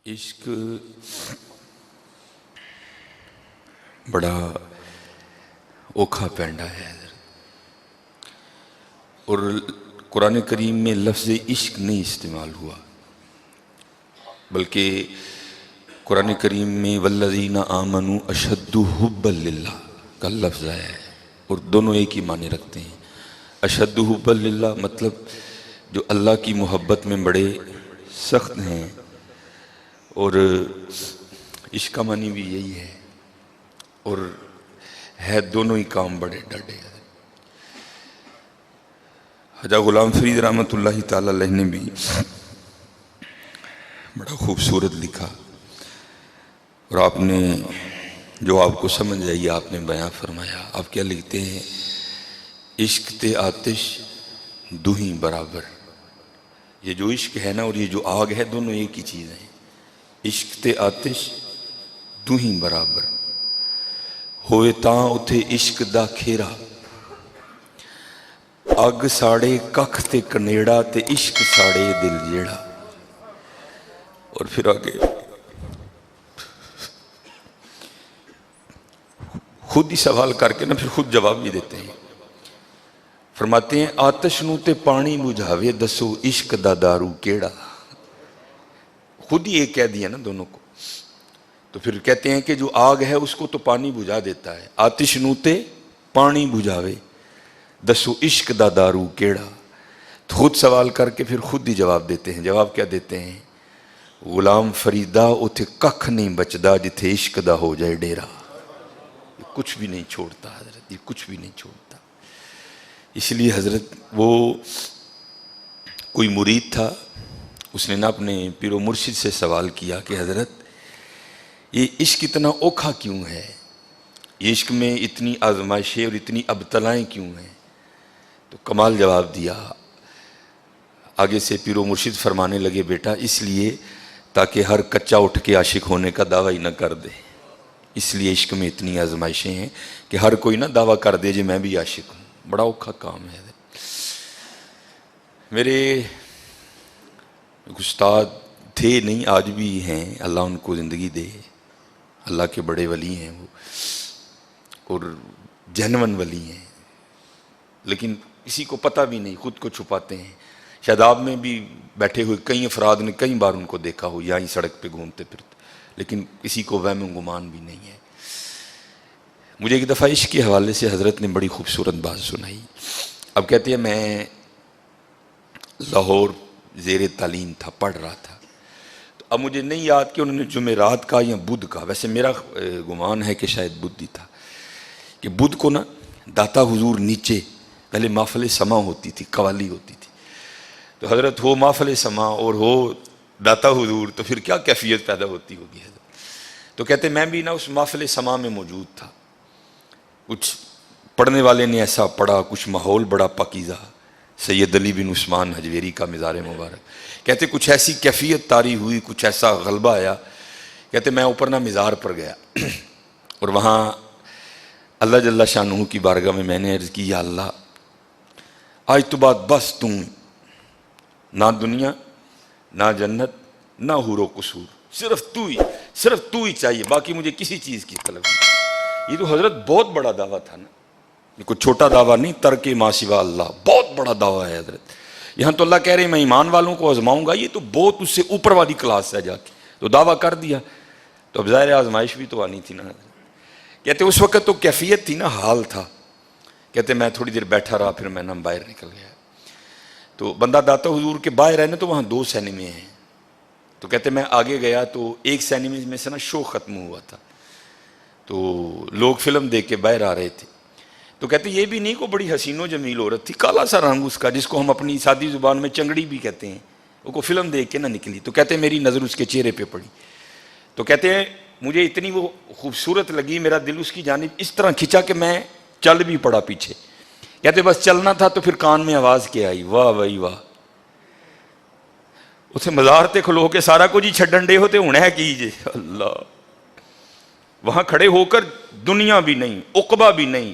عشق بڑا اوکھا پینڈا ہے اور قرآن کریم میں لفظ عشق نہیں استعمال ہوا، بلکہ قرآن کریم میں والذین آمنوا اشد حبا للہ کا لفظ ہے، اور دونوں ایک ہی معنی رکھتے ہیں۔ اشد حبا للہ مطلب جو اللہ کی محبت میں بڑے سخت ہیں، اور عشق کا معنی بھی یہی ہے، اور ہے دونوں ہی کام بڑے ڈاڈے ہیں۔ حجا غلام فرید رحمۃ اللہ تعالی علیہ نے بھی بڑا خوبصورت لکھا، اور آپ نے جو آپ کو سمجھ آئی آپ نے بیان فرمایا۔ آپ کیا لکھتے ہیں؟ عشق تے آتش دوہیں برابر۔ یہ جو عشق ہے نا اور یہ جو آگ ہے، دونوں ایک ہی چیز ہیں۔ عشق تے آتش دوہیں برابر ہوئے تاں اتھے عشق دا کھیرا، اگ ساڑے ککھ تے کنیڑا تے عشق ساڑے دل جیڑا۔ اور پھر آگے خود ہی سوال کر کے نا پھر خود جواب بھی دیتے ہیں، فرماتے ہیں آتش نو تے پانی بجھاوے دسو عشق دا دارو کیڑا۔ خود ہی ایک کہہ دیا نا دونوں کو، تو پھر کہتے ہیں کہ جو آگ ہے اس کو تو پانی بجھا دیتا ہے، آتش نو تے پانی بجھاوے دسو عشق دا دارو کیڑا۔ تو خود سوال کر کے پھر خود ہی جواب دیتے ہیں۔ جواب کیا دیتے ہیں؟ غلام فریدا اتھے ککھ نہیں بچدا جتھے عشق دا ہو جائے ڈیرا۔ یہ کچھ بھی نہیں چھوڑتا حضرت، یہ کچھ بھی نہیں چھوڑتا۔ اس لیے حضرت وہ کوئی مرید تھا، اس نے نا اپنے پیر و مرشد سے سوال کیا کہ حضرت یہ عشق اتنا اوکھا کیوں ہے، یہ عشق میں اتنی آزمائشیں اور اتنی ابتلائیں کیوں ہیں؟ تو کمال جواب دیا۔ آگے سے پیر و مرشد فرمانے لگے بیٹا اس لیے تاکہ ہر کچا اٹھ کے عاشق ہونے کا دعویٰ ہی نہ کر دے، اس لیے عشق میں اتنی آزمائشیں ہیں کہ ہر کوئی نہ دعویٰ کر دے جی میں بھی عاشق ہوں۔ بڑا اوکھا کام ہے۔ میرے استاد تھے نہیں، آج بھی ہیں، اللہ ان کو زندگی دے، اللہ کے بڑے ولی ہیں وہ، اور جنون ولی ہیں، لیکن کسی کو پتہ بھی نہیں، خود کو چھپاتے ہیں۔ شاداب میں بھی بیٹھے ہوئے کئی افراد نے کئی بار ان کو دیکھا ہو یہاں ہی سڑک پہ گھومتے پھرتے، لیکن کسی کو وہم و گمان بھی نہیں ہے۔ مجھے ایک دفعہ عشق کے حوالے سے حضرت نے بڑی خوبصورت بات سنائی۔ اب کہتے ہیں میں لاہور زیر تعلیم تھا، پڑھ رہا تھا، تو اب مجھے نہیں یاد کہ انہوں نے جمعرات کا یا بدھ کا، ویسے میرا گمان ہے کہ شاید بدھ ہی تھا، کہ بدھ کو نا داتا حضور نیچے پہلے محفل سما ہوتی تھی، قوالی ہوتی تھی، تو حضرت ہو محفل سما اور ہو داتا حضور تو پھر کیا کیفیت پیدا ہوتی ہوگی حضرت۔ تو کہتے میں بھی نا اس محفل سما میں موجود تھا، کچھ پڑھنے والے نے ایسا پڑھا، کچھ ماحول بڑا پاکیزہ، سید علی بن عثمان حجویری کا مزار مبارک، کہتے کچھ ایسی کیفیت طاری ہوئی، کچھ ایسا غلبہ آیا، کہتے میں اوپر نہ مزار پر گیا اور وہاں اللہ جل شانہ کی بارگاہ میں نے عرض کی یا اللہ آج تو بات بس تم، نہ دنیا نہ جنت نہ حور و قصور، صرف تو ہی چاہیے، باقی مجھے کسی چیز کی طلب نہیں۔ یہ تو حضرت بہت بڑا دعویٰ تھا نا، یہ کوئی چھوٹا دعویٰ نہیں، ترک ما سوا اللہ بہت بڑا دعویٰ ہے حضرت۔ یہاں تو اللہ کہہ رہے ہیں میں ایمان والوں کو آزماؤں گا، یہ تو بہت اس سے اوپر والی کلاس ہے، جا کے تو دعویٰ کر دیا، تو اب ظاہر آزمائش بھی تو آنی تھی نا حضرت۔ کہتے اس وقت تو کیفیت تھی نا، حال تھا۔ کہتے میں تھوڑی دیر بیٹھا رہا، پھر میں نا باہر نکل گیا، تو بندہ داتا حضور کے باہر ہے نا، تو وہاں 2 سینمے ہیں، تو کہتے میں آگے گیا تو ایک سینمے میں سے نا شو ختم ہوا تھا، تو لوگ فلم دیکھ کے باہر آ رہے تھے، تو کہتے یہ بھی نہیں کو بڑی حسین و جمیل عورت تھی، کالا سا رنگ اس کا، جس کو ہم اپنی سادی زبان میں چنگڑی بھی کہتے ہیں، وہ کو فلم دیکھ کے نہ نکلی، تو کہتے میری نظر اس کے چہرے پہ پڑی، تو کہتے ہیں مجھے اتنی وہ خوبصورت لگی، میرا دل اس کی جانب اس طرح کھینچا کہ میں چل بھی پڑا پیچھے۔ کہتے بس چلنا تھا تو پھر کان میں آواز کیا آئی، واہ بھائی واہ، اسے مزار تے کھلو کے سارا کچھ ہی چھڈن دے ہوتے ہونا ہے کیجئے اللہ۔ وہاں کھڑے ہو کر دنیا بھی نہیں، عقبہ بھی نہیں،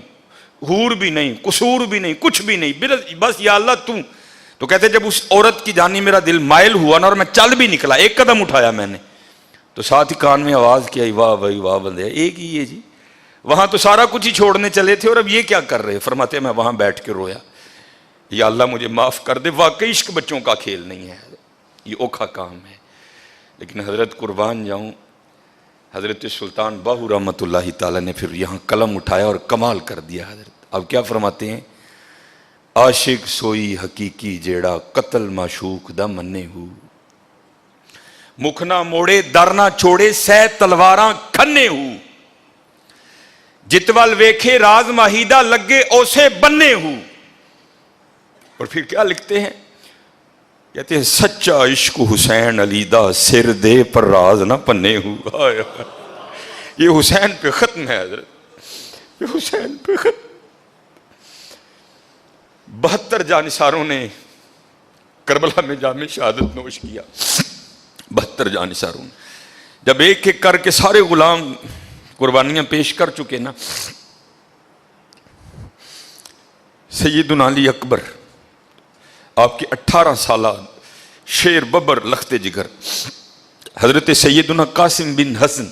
حور بھی نہیں، قصور بھی نہیں، کچھ بھی نہیں، بس یا اللہ تم۔ تو کہتے جب اس عورت کی جانب میرا دل مائل ہوا نا اور میں چل بھی نکلا، ایک قدم اٹھایا میں نے، تو ساتھ ہی کان میں آواز کیا، واہ بھائی واہ بندے، ایک ہی ہے جی، وہاں تو سارا کچھ ہی چھوڑنے چلے تھے اور اب یہ کیا کر رہے؟ فرماتے میں وہاں بیٹھ کے رویا، یا اللہ مجھے معاف کر دے، واقعی عشق بچوں کا کھیل نہیں ہے، یہ اوکھا کام ہے۔ لیکن حضرت قربان جاؤں، حضرت سلطان باہو رحمۃ اللہ تعالیٰ نے پھر یہاں قلم اٹھایا اور کمال کر دیا حضرت۔ اب کیا فرماتے ہیں؟ عاشق سوئی حقیقی جیڑا قتل معشوق دا منے ہو، مکھ نہ موڑے در نہ چھوڑے سہ تلواراں کھنے ہو، جتوال ویکھے راز ماہیدہ لگے اوسے بننے ہو۔ اور پھر کیا لکھتے ہیں؟ کہتے ہیں سچا عشق حسین علی دا سر دے پر راز نہ پنے ہو۔ یہ حسین پہ ختم ہے حضرت، یہ حسین پہ ختم۔ 72 جانثاروں نے کربلا میں جام شہادت نوش کیا، 72 جانثاروں نے، جب ایک ایک کر کے سارے غلام قربانیاں پیش کر چکے نا، سیدنا علی اکبر آپ کے 18 سالہ شیر ببر لخت جگر، حضرت سیدنا قاسم بن حسن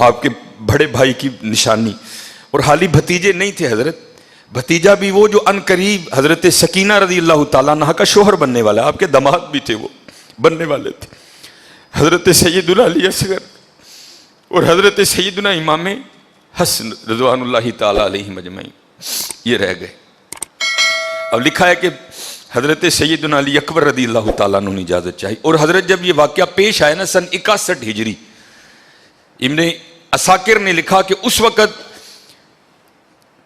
آپ کے بڑے بھائی کی نشانی، اور حالی بھتیجے نہیں تھے حضرت، بھتیجا بھی وہ جو ان قریب حضرت سکینہ رضی اللہ تعالیٰ عنہا کا شوہر بننے والا، آپ کے داماد بھی تھے، وہ بننے والے تھے، حضرت سیدنا علی اصغر اور حضرت سیدنا امام حسن رضوان اللہ تعالیٰ علیہ مجمعین، یہ رہ گئے۔ اب لکھا ہے کہ حضرت سیدنا علی اکبر رضی اللہ تعالیٰ عنہ نے اجازت چاہی، اور حضرت جب یہ واقعہ پیش آیا نا سن 61 ہجری، ابن عساکر نے لکھا کہ اس وقت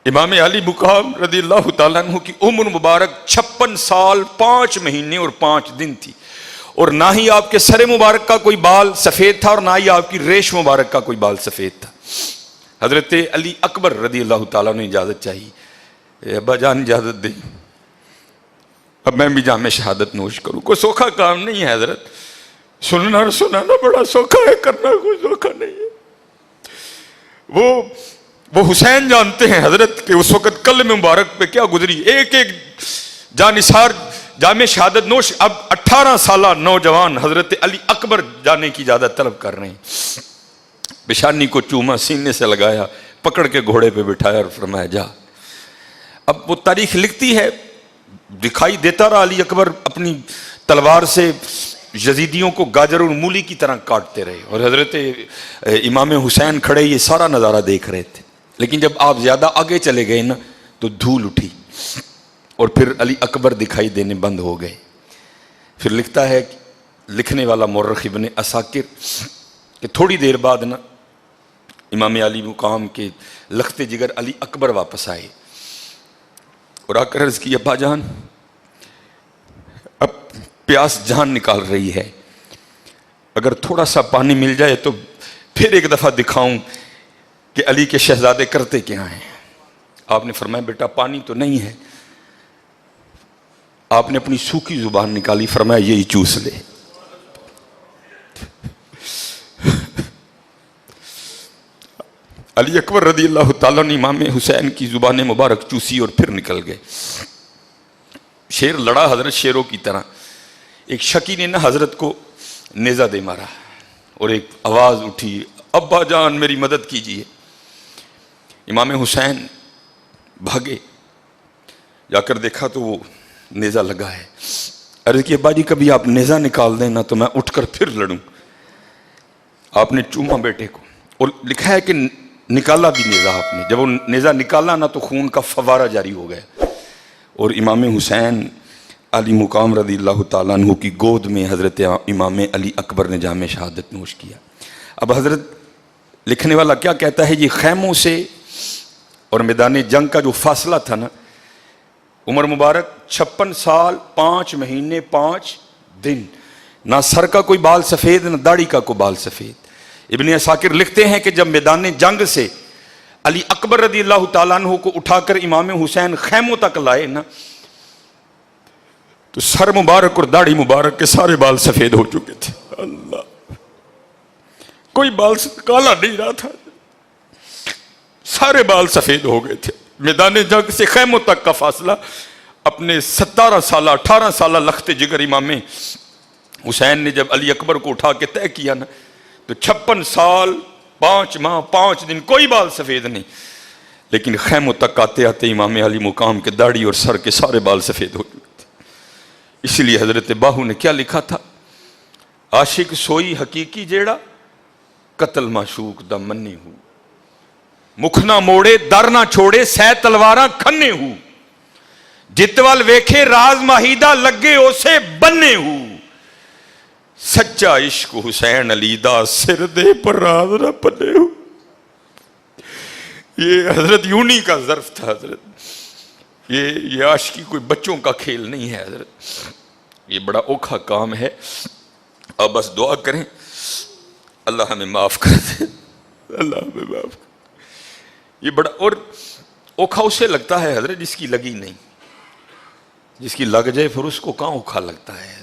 امام علی مقام رضی اللہ تعالیٰ عنہ کی عمر مبارک 56 سال 5 مہینے اور 5 دن تھی، اور نہ ہی آپ کے سر مبارک کا کوئی بال سفید تھا اور نہ ہی آپ کی ریش مبارک کا کوئی بال سفید تھا۔ حضرت علی اکبر رضی اللہ تعالیٰ نے اجازت چاہی، ابا جان اجازت دیں، اب میں بھی جام شہادت نوش کروں۔ کوئی سوکھا کام نہیں ہے حضرت، سننا اور سنانا بڑا سوکھا ہے، کرنا کوئی سوکھا نہیں ہے۔ وہ حسین جانتے ہیں حضرت کہ اس وقت قلم مبارک پہ کیا گزری، ایک ایک جانثار جام شہادت نوش، اب 18 سالہ نوجوان حضرت علی اکبر جانے کی اجازت طلب کر رہے ہیں، پیشانی کو چوما، سینے سے لگایا، پکڑ کے گھوڑے پہ بٹھایا اور فرمایا جا۔ اب وہ تاریخ لکھتی ہے، دکھائی دیتا رہا علی اکبر اپنی تلوار سے یزیدیوں کو گاجر اور مولی کی طرح کاٹتے رہے، اور حضرت امام حسین کھڑے یہ سارا نظارہ دیکھ رہے تھے۔ لیکن جب آپ زیادہ آگے چلے گئے نا تو دھول اٹھی اور پھر علی اکبر دکھائی دینے بند ہو گئے۔ پھر لکھتا ہے لکھنے والا مورخ ابن عساکر کہ تھوڑی دیر بعد نا امام علی مقام کے لخت جگر علی اکبر واپس آئے اور آ کر عرض کی، ابا جان اب پیاس جان نکال رہی ہے، اگر تھوڑا سا پانی مل جائے تو پھر ایک دفعہ دکھاؤں کہ علی کے شہزادے کرتے کیا ہیں۔ آپ نے فرمایا بیٹا پانی تو نہیں ہے، آپ نے اپنی سوکھی زبان نکالی، فرمایا یہی چوس لے۔ علی اکبر رضی اللہ تعالیٰ نے امام حسین کی زبان مبارک چوسی اور پھر نکل گئے۔ شیر لڑا حضرت شیروں کی طرح، ایک شکی نے نہ حضرت کو نیزہ دے مارا اور ایک آواز اٹھی، ابا جان میری مدد کیجیے۔ امام حسین بھاگے، جا کر دیکھا تو وہ نیزہ لگا ہے۔ عرض کی ابا جی کبھی آپ نیزہ نکال دیں نا تو میں اٹھ کر پھر لڑوں۔ آپ نے چوما بیٹے کو، اور لکھا ہے کہ نکالا بھی نیزہ آپ نے، جب وہ نیزہ نکالا نا تو خون کا فوارہ جاری ہو گیا، اور امام حسین علی مقام رضی اللہ تعالیٰ عنہ کی گود میں حضرت امام علی اکبر نے جام شہادت نوش کیا۔ اب حضرت لکھنے والا کیا کہتا ہے، یہ خیموں سے اور میدان جنگ کا جو فاصلہ تھا نا، عمر مبارک 56 سال 5 مہینے 5 دن، نہ سر کا کوئی بال سفید نہ داڑھی کا کوئی بال سفید۔ ابن عساکر لکھتے ہیں کہ جب میدان جنگ سے علی اکبر رضی اللہ تعالیٰ عنہ کو اٹھا کر امام حسین خیموں تک لائے نا تو سر مبارک اور داڑھی مبارک کے سارے بال سفید ہو چکے تھے۔ اللہ، کوئی بال کالا نہیں رہا تھا، سارے بال سفید ہو گئے تھے۔ میدان جنگ سے خیموں تک کا فاصلہ اپنے 17 سالہ 18 سالہ لخت جگر امام حسین نے جب علی اکبر کو اٹھا کے طے کیا نا تو 56 سال 5 ماہ 5 دن کوئی بال سفید نہیں، لیکن خیموں تک آتے آتے امام علی مقام کے داڑھی اور سر کے سارے بال سفید ہو چکے تھے۔ اس لیے حضرت باہو نے کیا لکھا تھا؟ عاشق سوئی حقیقی جیڑا قتل معشوق دا منی ہو، مکھ نہ موڑے در نہ چھوڑے سہ تلواراں کھنے ہو، جتوال ویکھے راز ماہیدہ لگے اسے بننے ہو، سچا عشق حسین علی دا سر دے پر راز نہ پنے ہو۔ یہ حضرت یونی کا ظرف تھا حضرت، یہ عاشقی کوئی بچوں کا کھیل نہیں ہے حضرت، یہ بڑا اوکھا کام ہے۔ اب بس دعا کریں اللہ ہمیں معاف کر دے، اللہ ہمیں معاف کر دے۔ یہ بڑا اور اوکھا اسے لگتا ہے حضرت جس کی لگی نہیں، جس کی لگ جائے پھر اس کو کہاں اوکھا لگتا ہے حضرت،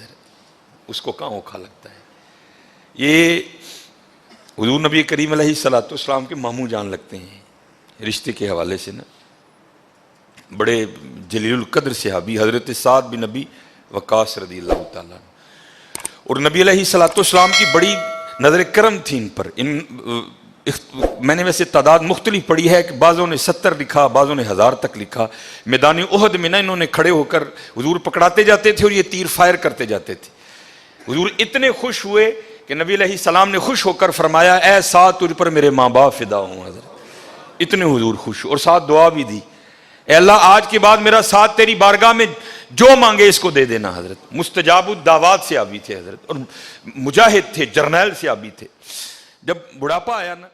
اس کو کہاں اوکھا لگتا ہے۔ یہ حضور نبی کریم علیہ الصلوۃ والسلام کے ماموں جان لگتے ہیں رشتے کے حوالے سے نا، بڑے جلیل القدر صحابی حضرت سعد بن نبی وقاص رضی اللہ تعالیٰ عنہ، اور نبی علیہ الصلوۃ والسلام کی بڑی نظر کرم تھی ان پر۔ میں نے ویسے تعداد مختلف پڑھی ہے کہ بعضوں نے 70 لکھا، بعضوں نے 1000 تک لکھا۔ میدان احد میں نا انہوں نے کھڑے ہو کر حضور پکڑاتے جاتے تھے اور یہ تیر فائر کرتے جاتے تھے۔ حضور اتنے خوش ہوئے کہ نبی علیہ السلام نے خوش ہو کر فرمایا اے سعد تجھ پر میرے ماں باپ فدا ہوں حضرت، اتنے حضور خوش، اور ساتھ دعا بھی دی اے اللہ آج کے بعد میرا ساتھ تیری بارگاہ میں جو مانگے اس کو دے دینا حضرت۔ مستجاب الدعوات سے آبی تھے حضرت، اور مجاہد تھے، جرنیل سے آبی تھے۔ جب بڑھاپا آیا نا